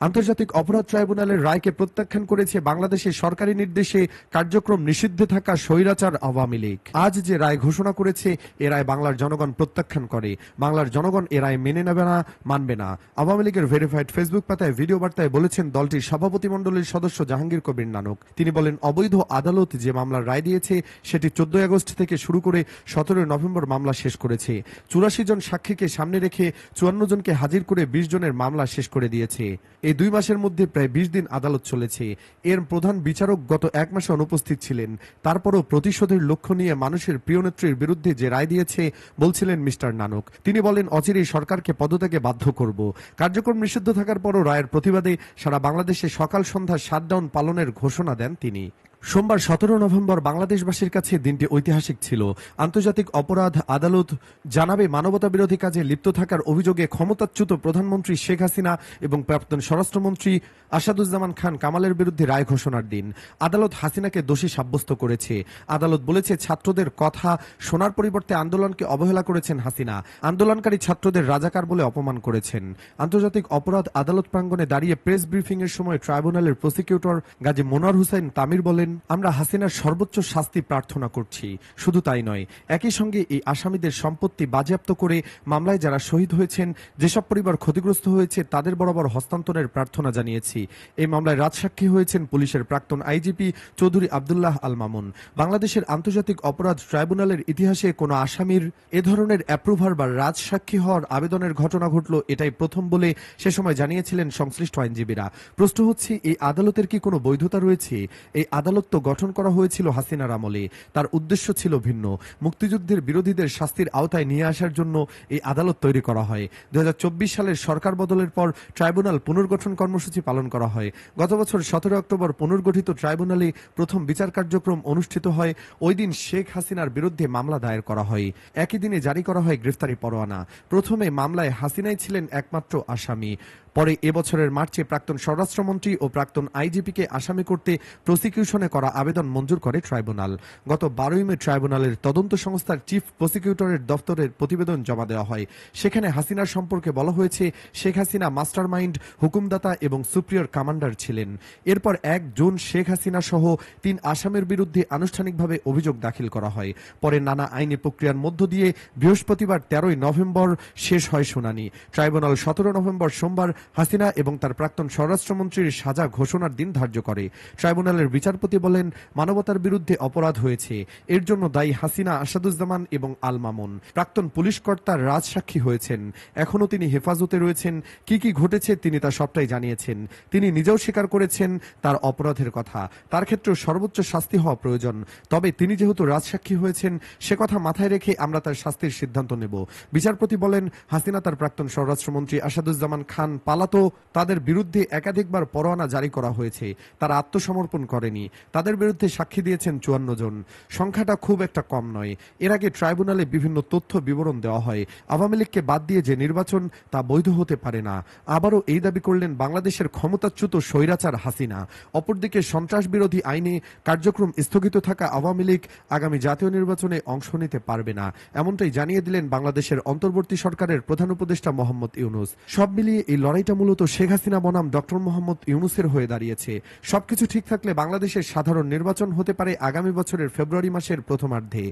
আন্তর্জাতিক অপরাধ ট্রাইব্যুনালের রায়কে প্রত্যাখ্যান করেছে বাংলাদেশের সরকারি নির্দেশে কার্যক্রম নিষিদ্ধে থাকা স্বৈরাচার আওয়ামী লীগ। আজ যে রায় ঘোষণা করেছে এ রায় বাংলার জনগণ প্রত্যাখ্যান করে। বাংলার জনগণ এ রায় মেনে নেবে না, মানবে না। আওয়ামী লীগের ভেরিফাইড ফেসবুক পাতায় ভিডিও বার্তায় বলেছেন দলটির সভাপতিমণ্ডলীর সদস্য জাহাঙ্গীর কবির নানক। তিনি বলেন, অবৈধ আদালত যে মামলার রায় দিয়েছে সেটি 14 আগস্ট থেকে শুরু করে 17 নভেম্বর মামলা শেষ করেছে। 84 জন সাক্ষীকে সামনে রেখে 54 জনকে হাজির করে 20 জনের মামলা শেষ করে দিয়েছে। এই 2 মাসের মধ্যে প্রায় 20 দিন আদালত চলেছে। এর প্রধান বিচারক গত 1 মাসে অনুপস্থিত ছিলেন। তারপরও প্রতিশোধের লক্ষ্য নিয়ে মানুষের প্রিয় নেত্রীর বিরুদ্ধে যে রায় দিয়েছে বলছিলেন মিস্টার নানক। তিনি বলেন, অচিরেই সরকারকে পদত্যাগে বাধ্য করব। কার্যক্রম নিষিদ্ধ থাকার পরও রায়ের প্রতিবাদে সারা বাংলাদেশে সকাল সন্ধ্যা শাটডাউন পালনের ঘোষণা দেন তিনি। সোমবার 17 নভেম্বর বাংলাদেশবাসীর কাছে দিনটি ঐতিহাসিক ছিল। আন্তর্জাতিক অপরাধ আদালত জানাবে মানবতাবিরোধী কাজে লিপ্ত থাকার অভিযোগে ক্ষমতাচ্যুত প্রধানমন্ত্রী শেখ হাসিনা এবং প্রাক্তন স্বরাষ্ট্রমন্ত্রী আসাদুজ্জামান খান কামালের বিরুদ্ধে রায় ঘোষণার দিন। আদালত হাসিনাকে দোষী সাব্যস্ত করেছে। আদালত বলেছে, ছাত্রদের কথা শোনার পরিবর্তে আন্দোলনকে অবহেলা করেছেন হাসিনা। আন্দোলনকারী ছাত্রদের রাজাকার বলে অপমান করেছেন। আন্তর্জাতিক অপরাধ আদালত প্রাঙ্গণে দাঁড়িয়ে প্রেস ব্রিফিং এর সময় ট্রাইব্যুনালের প্রসিকিউটর গাজী মোনার হুসাইন তামির বলেন, আমরা হাসিনার সর্বোচ্চ শাস্তি প্রার্থনা করছি। শুধু তাই নয়, একই সঙ্গে এই আসামিদের সম্পত্তি বাজেয়াপ্ত করে মামলায় যারা শহীদ হয়েছেন, যেসব পরিবার ক্ষতিগ্রস্ত হয়েছে তাদের বরাবর হস্তান্তরের প্রার্থনা জানিয়েছি। এই মামলায় রাজসাক্ষী হয়েছেন পুলিশের প্রাক্তন আইজিপি চৌধুরী আব্দুল্লাহ আল মামুন। বাংলাদেশের আন্তর্জাতিক অপরাধ ট্রাইব্যুনালের ইতিহাসে কোনো আসামির এ ধরনের অ্যাপ্রুভার বা রাজসাক্ষী হওয়ার আবেদনের ঘটনা ঘটল এটাই প্রথম বলে সে সময় জানিয়েছিলেন সংশ্লিষ্ট আইনজীবীরা। প্রশ্ন হচ্ছে, এই আদালতের কি কোনো বৈধতা রয়েছে? এই আদালত তো গঠন করা হয়েছিল হাসিনার আমলে। তার উদ্দেশ্য ছিল ভিন্ন। মুক্তিযুদ্ধের বিরোধীদের শাস্তির আওতায় নিয়ে আসার জন্য এই আদালত তৈরি করা হয়। 2024 সালের সরকার বদলের পর ট্রাইব্যুনাল পুনর্গঠন কর্মসূচি পালন করা হয়। গত বছর 17 অক্টোবর পুনর্গঠিত ট্রাইব্যুনালে প্রথম বিচার কার্যক্রম অনুষ্ঠিত হয়। ওই দিন শেখ হাসিনার বিরুদ্ধে মামলা দায়ের করা হয়। একই দিনে জারি করা হয় গ্রেফতারি পরোয়ানা। প্রথমে মামলায় হাসিনাই ছিলেন একমাত্র আসামি। পরে এবছরের মার্চে প্রাক্তন স্বরাষ্ট্রমন্ত্রী ও প্রাক্তন আইজিপিকে আসামি করতে প্রসিকিউশনে করা আবেদন মঞ্জুর করে ট্রাইব্যুনাল। গত 12 মে ট্রাইব্যুনালের তদন্ত সংস্থার চিফ প্রসিকিউটরের দফতরের প্রতিবেদন জমা দেওয়া হয়। সেখানে হাসিনার সম্পর্কে বলা হয়েছে, শেখ হাসিনা মাস্টারমাইন্ড, হুকুমদাতা এবং সুপ্রিয়র কমান্ডার ছিলেন। এরপর 1 জুন শেখ হাসিনা সহ 3 আসামির বিরুদ্ধে আনুষ্ঠানিকভাবে অভিযোগ দাখিল করা হয়। পরে নানা আইনি প্রক্রিয়ার মধ্য দিয়ে বৃহস্পতিবার 13 নভেম্বর শেষ হয় শুনানি। ট্রাইব্যুনাল 17 নভেম্বর সোমবার হাসিনা এবং তার প্রাক্তন স্বরাষ্ট্রমন্ত্রীর সাজা ঘোষণার দিন ধার্য করে। ট্রাইব্যুনালের বিচারপতি বলেন, মানবতার বিরুদ্ধে অপরাধ হয়েছে, এর জন্য দায়ী হাসিনা, আসাদুজ্জামান এবং আল মামুন। প্রাক্তন পুলিশ কর্তার রাজসাক্ষী হয়েছেন। এখনও তিনি হেফাজতে রয়েছেন। কি কি ঘটেছে তিনি তা সবটাই জানিয়েছেন। তিনি নিজেও স্বীকার করেছেন তার অপরাধের কথা। তার ক্ষেত্রে সর্বোচ্চ শাস্তি হওয়া প্রয়োজন। তবে তিনি যেহেতু রাজসাক্ষী হয়েছেন, সে কথা মাথায় রেখে আমরা তার শাস্তির সিদ্ধান্ত নেব। বিচারপতি বলেন, হাসিনা, তার প্রাক্তন স্বরাষ্ট্রমন্ত্রী আসাদুজ্জামান খান পালাতো। তাদের বিরুদ্ধে একাধিকবার পরোয়ানা জারি করা হয়েছে। তারা আত্মসমর্পণ করেনি। তাদের বিরুদ্ধে সাক্ষী দিয়েছেন 54 জন। সংখ্যাটা খুব একটা কম নয়। এর আগে ট্রাইব্যুনালে বিভিন্ন তথ্য বিবরণ দেওয়া হয়। আওয়ামী লীগকে বাদ দিয়ে যে নির্বাচন, তা বৈধ হতে পারে না। আবারও এই দাবি করলেন বাংলাদেশের ক্ষমতাচ্যুত স্বৈরাচার হাসিনা। অপরদিকে সন্ত্রাস বিরোধী আইনে কার্যক্রম স্থগিত থাকা আওয়ামী লীগ আগামী জাতীয় নির্বাচনে অংশ নিতে পারবে না, এমনটাই জানিয়ে দিলেন বাংলাদেশের অন্তর্বর্তী সরকারের প্রধান উপদেষ্টা মোহাম্মদ ইউনূস। সব মিলিয়ে এই লড়াইটা মূলত শেখ হাসিনা বনাম ডক্টর মোহাম্মদ ইউনূসের হয়ে দাঁড়িয়েছে। সবকিছু ঠিক থাকলে বাংলাদেশের সাধারণ নির্বাচন হতে পারে আগামী বছরের ফেব্রুয়ারি মাসের প্রথমার্ধে,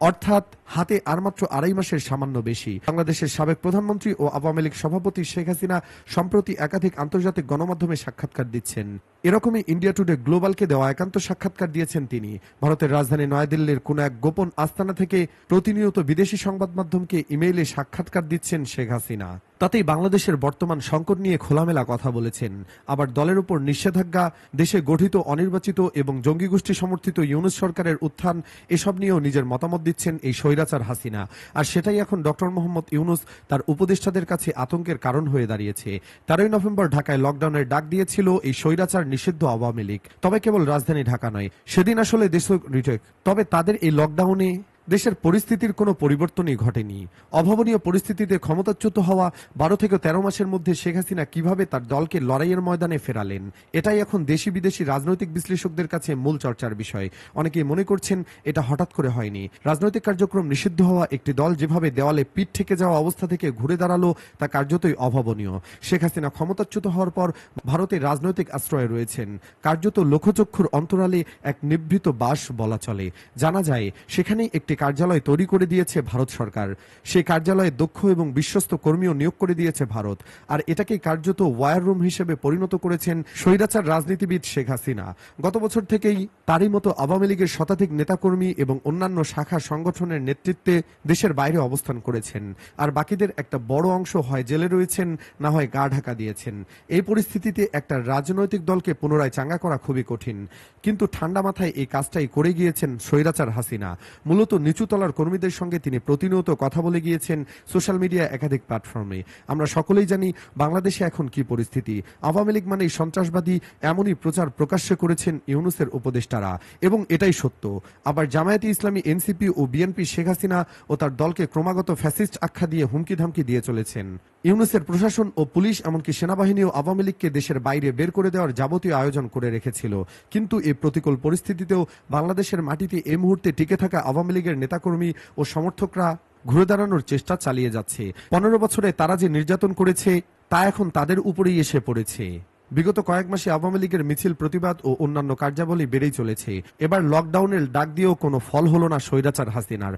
অর্থাৎ হাতে আর মাত্র 2.5 মাসের সামান্য বেশি। বাংলাদেশের সাবেক প্রধানমন্ত্রী ও আওয়ামী লীগ সভাপতি শেখ হাসিনা সম্প্রতি একাধিক আন্তর্জাতিক গণমাধ্যমে সাক্ষাৎকার দিচ্ছেন। এরকমই ইন্ডিয়া টুডে গ্লোবালকে দেওয়া একান্ত সাক্ষাৎকার দিয়েছেন তিনি। ভারতের রাজধানী নয়াদিল্লির কোন এক গোপন আস্তানা থেকে প্রতিনিয়ত বিদেশি সংবাদ মাধ্যমকে ইমেইলে সাক্ষাৎকার দিচ্ছেন শেখ হাসিনা। তাতেই বাংলাদেশের বর্তমান সংকট নিয়ে খোলামেলা কথা বলেছেন। আবার দলের উপর নিষেধাজ্ঞা, দেশে গঠিত অনির্বাচিত এবং জঙ্গি গোষ্ঠী সমর্থিত ইউনূস সরকারের উত্থান, এসব নিয়েও নিজের মতামত দিচ্ছেন এই স্বৈরাচার হাসিনা। আর সেটাই এখন ডক্টর মোহাম্মদ ইউনূস তার উপদেষ্টাদের কাছে আতঙ্কের কারণ হয়ে দাঁড়িয়েছে। 13 নভেম্বর ঢাকায় লকডাউনের ডাক দিয়েছিল এই স্বৈরাচার নিষিদ্ধ আওয়ামী লীগ। তবে কেবল রাজধানী ঢাকা নয়, সেদিন আসলে দেশ রিটেক। তবে তাদের এই লকডাউনে দেশের পরিস্থিতির কোনো পরিবর্তনই ঘটেনি। অভাবনীয় পরিস্থিতিতে ক্ষমতাচ্যুত হওয়া 12 থেকে 13 মাসের মধ্যে শেখ হাসিনা কিভাবে তার দলকে লড়াইয়ের ময়দানে ফেরালেন, এটাই এখন দেশি বিদেশি রাজনৈতিক বিশ্লেষকদের কাছে মূল চর্চার বিষয়। অনেকেই মনে করছেন এটা হঠাৎ করে হয়নি। রাজনৈতিক কার্যক্রম নিষিদ্ধ হওয়া একটি দল যেভাবে দেওয়ালে পিঠ থেকে যাওয়া অবস্থা থেকে ঘুরে দাঁড়ালো তা কার্যতই অভাবনীয়। শেখ হাসিনা ক্ষমতাচ্যুত হওয়ার পর ভারতের রাজনৈতিক আশ্রয়ে রয়েছেন। কার্যত লক্ষ্যচক্ষুর অন্তরালে এক নিভৃত বাস বলা চলে। জানা যায় সেখানেই একটি কার্যালয় তৈরি করে দিয়েছে ভারত সরকার। সেই কার্যালয়ে দক্ষ এবং বিশ্বস্ত কর্মীও নিয়োগ করে দিয়েছে ভারত। আর এটাকে কার্যত ওয়ার রুম হিসেবে পরিণত করেছেন স্বৈরাচার রাজনীতিবিদ শেখ হাসিনা। গত বছর থেকেই তারই মতো আওয়ামী লীগের শতাধিক নেতাকর্মী এবং অন্যান্য শাখা সংগঠনের নেতৃত্বে দেশের বাইরে অবস্থান করেছেন। আর বাকিদের একটা বড় অংশ হয় জেলে রয়েছেন, না হয় গা ঢাকা দিয়েছেন। এই পরিস্থিতিতে একটা রাজনৈতিক দলকে পুনরায় চাঙ্গা করা খুবই কঠিন। কিন্তু ঠান্ডা মাথায় এই কাজটাই করে গিয়েছেন স্বৈরাচার হাসিনা। মূলত নিচুতলার কর্মীদের সঙ্গে তিনি প্রতিনিয়ত কথা বলে গিয়েছেন সোশ্যাল মিডিয়া একাধিক প্ল্যাটফর্মে। আমরা সকলেই জানি বাংলাদেশে এখন কি পরিস্থিতি। আওয়ামী লীগ মানেই সন্ত্রাসবাদী, এমনই প্রচার প্রকাশ্যে করেছেন ইউনূসের উপদেষ্টারা, এবং এটাই সত্য। আবার জামায়াতে ইসলামী, এনসিপি ও বিএনপি শেখ হাসিনা ও তার দলকে ক্রমাগত ফ্যাসিস্ট আখ্যা দিয়ে হুমকি ধামকি দিয়ে চলেছেন। ইউনূসের প্রশাসন ও পুলিশ, এমনকি সেনাবাহিনীও আওয়ামী লীগকে দেশের বাইরে বের করে দেওয়ার যাবতীয় আয়োজন করে রেখেছিল। কিন্তু এই প্রতিকূল পরিস্থিতিতেও বাংলাদেশের মাটিতে এই মুহূর্তে টিকে থাকা আওয়ামী লীগের নেতাকর্মী ও সমর্থকরা ঘুরে দাঁড়ানোর চেষ্টা চালিয়ে যাচ্ছে। 15 বছরে তারা যে নির্যাতন করেছে তা এখন তাদের উপরেই এসে পড়েছে। বিগত কয়েক মাসে আওয়ামী লীগের মিছিল, প্রতিবাদ ও অন্যান্য কার্যাবলী বেড়েই চলেছে। এবার লকডাউনের ডাক দিয়েও কোনো ফল হলো না স্বৈরাচার হাসিনার।